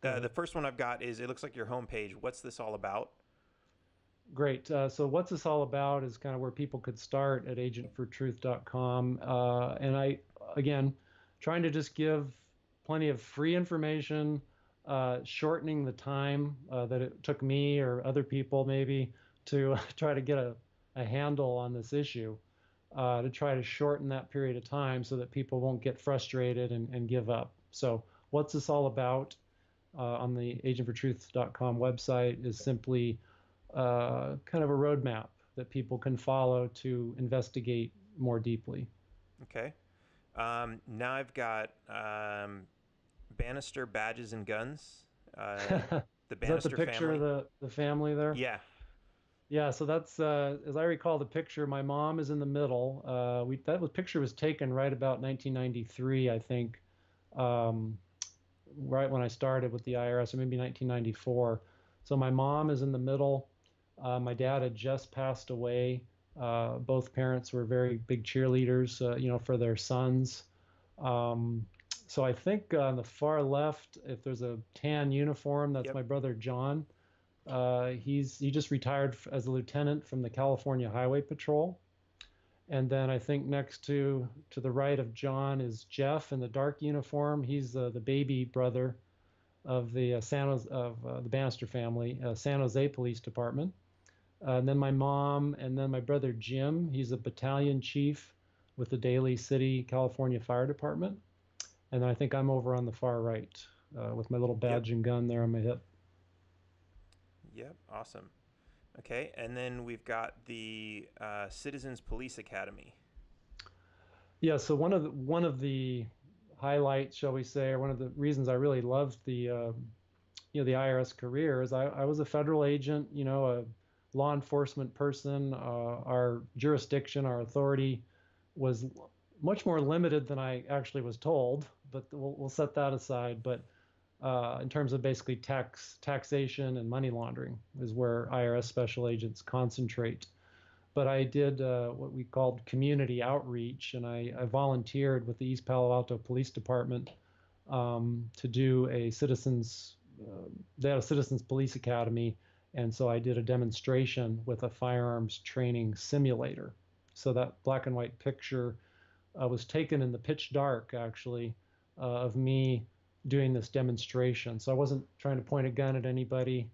the ahead. first one I've got is, it looks like your homepage. What's this all about? Great. So what's this all about is kind of where people could start at agentfortruth.com. And again, trying to just give plenty of free information, shortening the time that it took me or other people maybe to try to get a handle on this issue, to try to shorten that period of time so that people won't get frustrated and give up. So what's this all about? On the agentfortruth.com website is simply kind of a roadmap that people can follow to investigate more deeply. Okay. Now I've got Banister badges and guns. Uh, the Is that the Banister picture of family. the family there? Yeah. Yeah, so that's as I recall the picture, my mom is in the middle. Picture was taken right about 1993, I think, um, right when I started with the IRS, or maybe 1994. So my mom is in the middle. My dad had just passed away. Both parents were very big cheerleaders, for their sons. Um, so I think on the far left, if there's a tan uniform, that's Yep. my brother John. He just retired as a lieutenant from the California Highway Patrol. And then I think next to the right of John is Jeff in the dark uniform. He's the baby brother of the Bannister family, San Jose Police Department. And then my mom, and then my brother Jim. He's a battalion chief with the Daly City, California Fire Department. And then I think I'm over on the far right with my little Yep. badge and gun there on my hip. Yep. Awesome. Okay, and then we've got the Citizens Police Academy. Yeah. So one of the highlights, shall we say, or one of the reasons I really loved the IRS career is I was a federal agent, a law enforcement person. Our jurisdiction, our authority was much more limited than I actually was told, but we'll set that aside. But in terms of basically taxation and money laundering is where IRS special agents concentrate. but I did what we called community outreach, and I volunteered with the East Palo Alto Police Department to do a citizens. They had a citizens police academy, and so I did a demonstration with a firearms training simulator. So that black and white picture was taken in the pitch dark, actually, of me doing this demonstration. So I wasn't trying to point a gun at anybody,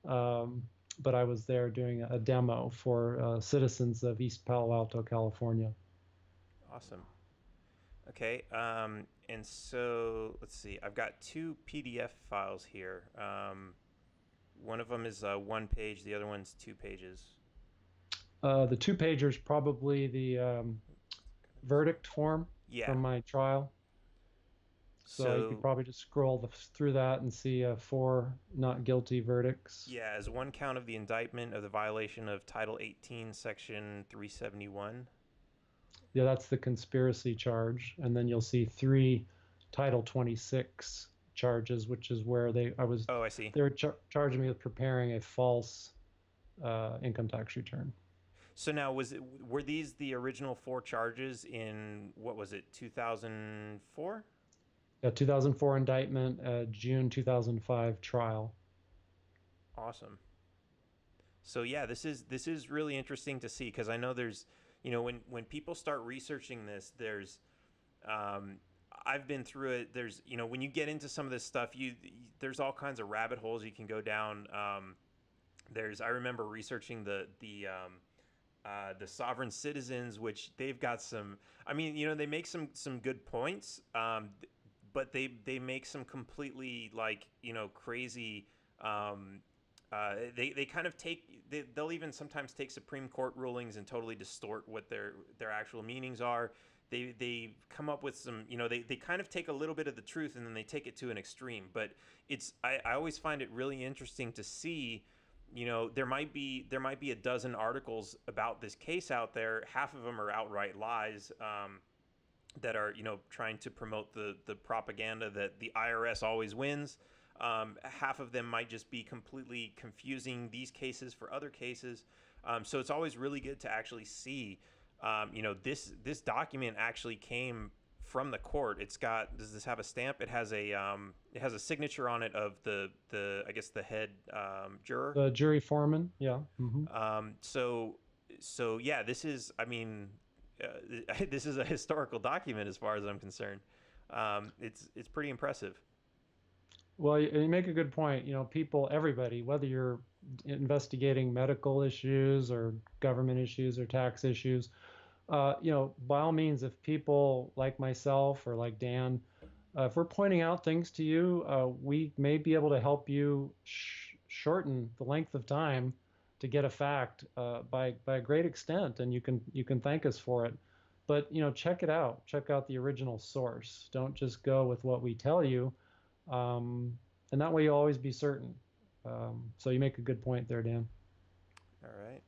um, but I was there doing a demo for citizens of East Palo Alto, California. Awesome. Okay. And so let's see. I've got two PDF files here. One of them is one page. The other one's 2 pages. The two pagers probably the verdict form Yeah. from my trial. So you could So probably just scroll through that and see four not guilty verdicts. yeah, as one count of the indictment of the violation of Title 18, Section 371. Yeah, that's the conspiracy charge. And then you'll see three Title 26 charges, which is where Oh, I see. they were charging me with preparing a false income tax return. So now, were these the original four charges in what was it, 2004? A 2004 indictment, June 2005 trial. Awesome. So yeah, this is really interesting to see, because I know there's, when people start researching this, um, I've been through it. There's, when you get into some of this stuff, there's all kinds of rabbit holes you can go down. I remember researching the sovereign citizens, which they've got some. I mean, they make some good points, but they make some completely, like, crazy. They kind of they'll even sometimes take Supreme Court rulings and totally distort what their actual meanings are. They come up with some, they kind of take a little bit of the truth and then they take it to an extreme. But I always find it really interesting to see, there might be a dozen articles about this case out there. Half of them are outright lies, that are, trying to promote the propaganda that the IRS always wins. Half of them might just be completely confusing these cases for other cases. So it's always really good to actually see, this document actually came from the court. Does this have a stamp? It has a signature on it of I guess the head juror. The jury foreman, yeah. So yeah, this is, I mean, this is a historical document as far as I'm concerned. It's pretty impressive. Well, you make a good point. Everybody, whether you're investigating medical issues or government issues or tax issues, by all means, if people like myself or like Dan, if we're pointing out things to you, we may be able to help you shorten the length of time to get a fact by a great extent, and you can thank us for it. But check it out. Check out the original source. Don't just go with what we tell you. And that way you'll always be certain. So you make a good point there, Dan. All right.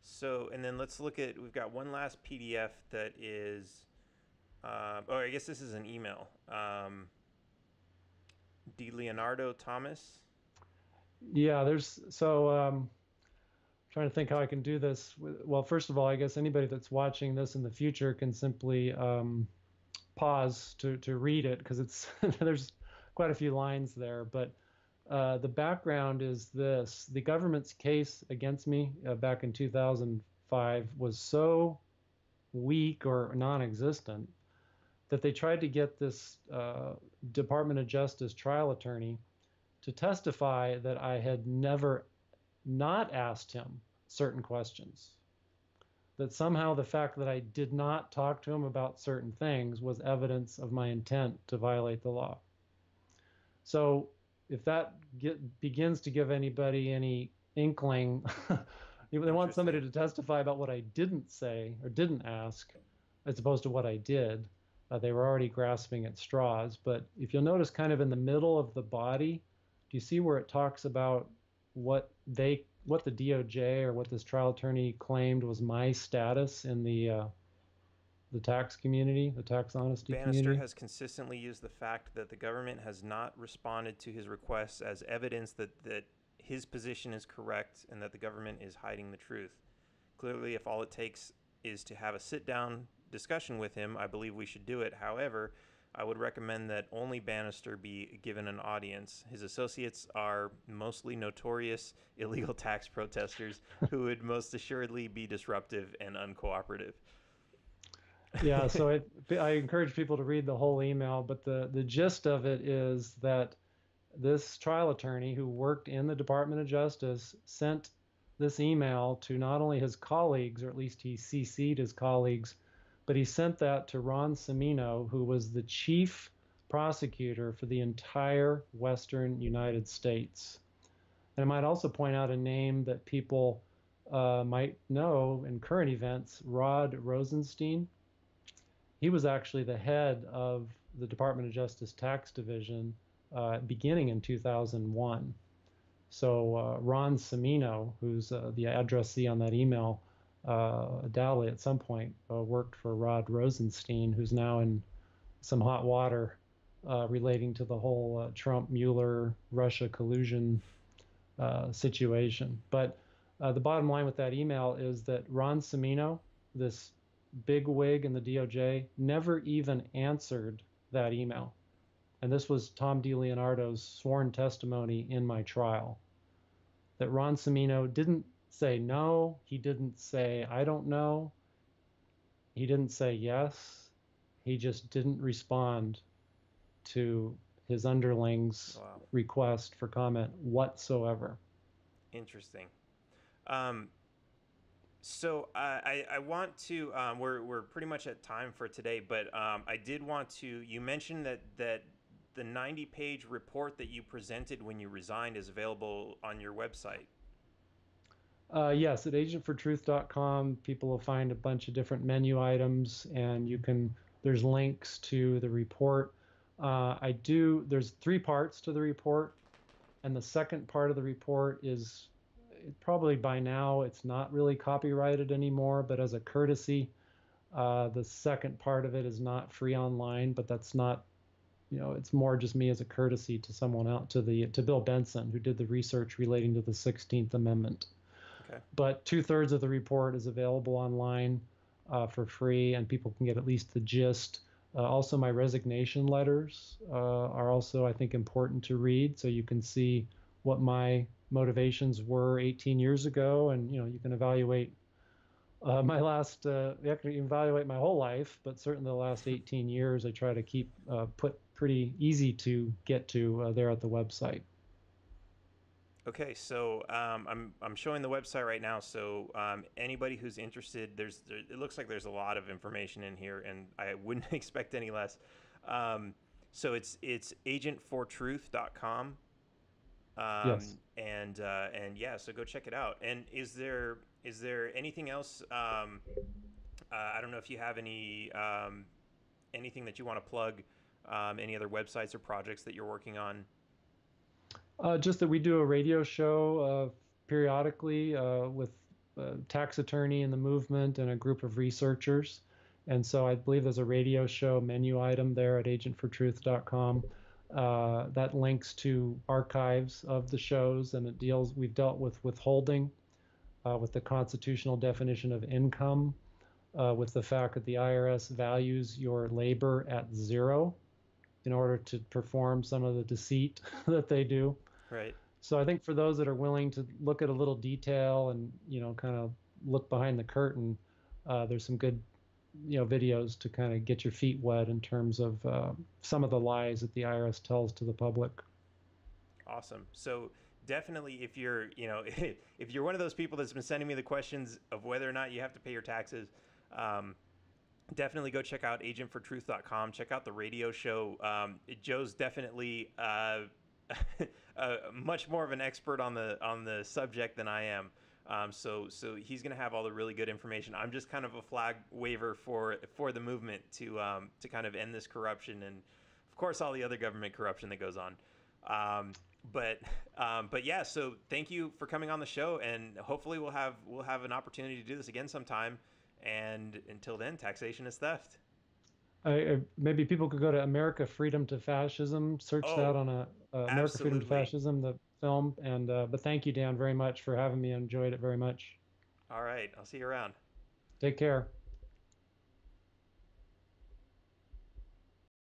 So, and then we've got one last PDF that is, I guess this is an email. D. Leonardo Thomas. Yeah, trying to think how I can do this. Well, first of all, I guess anybody that's watching this in the future can simply pause to read it, because there's quite a few lines there. But the background is this: the government's case against me back in 2005 was so weak or non-existent that they tried to get this Department of Justice trial attorney to testify that I had never not asked him certain questions. That somehow the fact that I did not talk to him about certain things was evidence of my intent to violate the law. So if that begins to give anybody any inkling, if they want somebody to testify about what I didn't say or didn't ask, as opposed to what I did, they were already grasping at straws. But if you'll notice, kind of in the middle of the body, do you see where it talks about what the DOJ or what this trial attorney claimed was my status in the tax community, the tax honesty Banister community? has consistently used the fact that the government has not responded to his requests as evidence that his position is correct and that the government is hiding the truth. Clearly, if all it takes is to have a sit down discussion with him, I believe we should do it. However, I would recommend that only Banister be given an audience. His associates are mostly notorious illegal tax protesters who would most assuredly be disruptive and uncooperative. Yeah, so I encourage people to read the whole email, but the gist of it is that this trial attorney who worked in the Department of Justice sent this email to not only his colleagues, or at least he CC'd his colleagues, but he sent that to Ron Semino, who was the chief prosecutor for the entire Western United States. And I might also point out a name that people might know in current events, Rod Rosenstein. He was actually the head of the Department of Justice Tax Division beginning in 2001. So Ron Semino, who's the addressee on that email, Dowley at some point worked for Rod Rosenstein, who's now in some hot water relating to the whole Trump-Mueller Russia collusion situation. But the bottom line with that email is that Ron Semino, this big wig in the DOJ, never even answered that email. And this was Tom DiLeonardo's sworn testimony in my trial, that Ron Semino didn't say no, he didn't say I don't know, he didn't say yes, he just didn't respond to his underling's request for comment whatsoever. Interesting. So I want to, we're pretty much at time for today, but I did want to, you mentioned that the 90-page report that you presented when you resigned is available on your website. Yes, at agentfortruth.com, people will find a bunch of different menu items, and there's links to the report. There's 3 parts to the report, and the second part of the report is, probably by now it's not really copyrighted anymore, but as a courtesy, the second part of it is not free online, but that's not, it's more just me as a courtesy to someone else, to Bill Benson, who did the research relating to the 16th Amendment. Okay. But 2/3 of the report is available online for free, and people can get at least the gist. Also, my resignation letters are also, I think, important to read, so you can see what my motivations were 18 years ago, and you can evaluate my last. You can evaluate my whole life, but certainly the last 18 years, I try to keep put pretty easy to get to there at the website. Okay, so I'm showing the website right now. So anybody who's interested, it looks like there's a lot of information in here, and I wouldn't expect any less. So it's agentfortruth.com. Yes. And yeah, so go check it out. And is there anything else? I don't know if you have anything that you want to plug, any other websites or projects that you're working on. Just that we do a radio show periodically with a tax attorney in the movement and a group of researchers. And so I believe there's a radio show menu item there at agentfortruth.com that links to archives of the shows, and we've dealt with withholding, with the constitutional definition of income, with the fact that the IRS values your labor at 0 in order to perform some of the deceit that they do. Right. So I think for those that are willing to look at a little detail and, kind of look behind the curtain, there's some good, videos to kind of get your feet wet in terms of some of the lies that the IRS tells to the public. Awesome. So definitely, if you're, if you're one of those people that's been sending me the questions of whether or not you have to pay your taxes, definitely go check out agentfortruth.com. Check out the radio show. Joe's definitely much more of an expert on the subject than I am. So he's going to have all the really good information. I'm just kind of a flag waver for the movement to kind of end this corruption, and of course all the other government corruption that goes on. But yeah, so thank you for coming on the show, and hopefully we'll have an opportunity to do this again sometime. And until then, taxation is theft. Maybe people could go to America Freedom to Fascism, search that on America Freedom to Fascism, the film. And but thank you, Dan, very much for having me. I enjoyed it very much. All right. I'll see you around. Take care.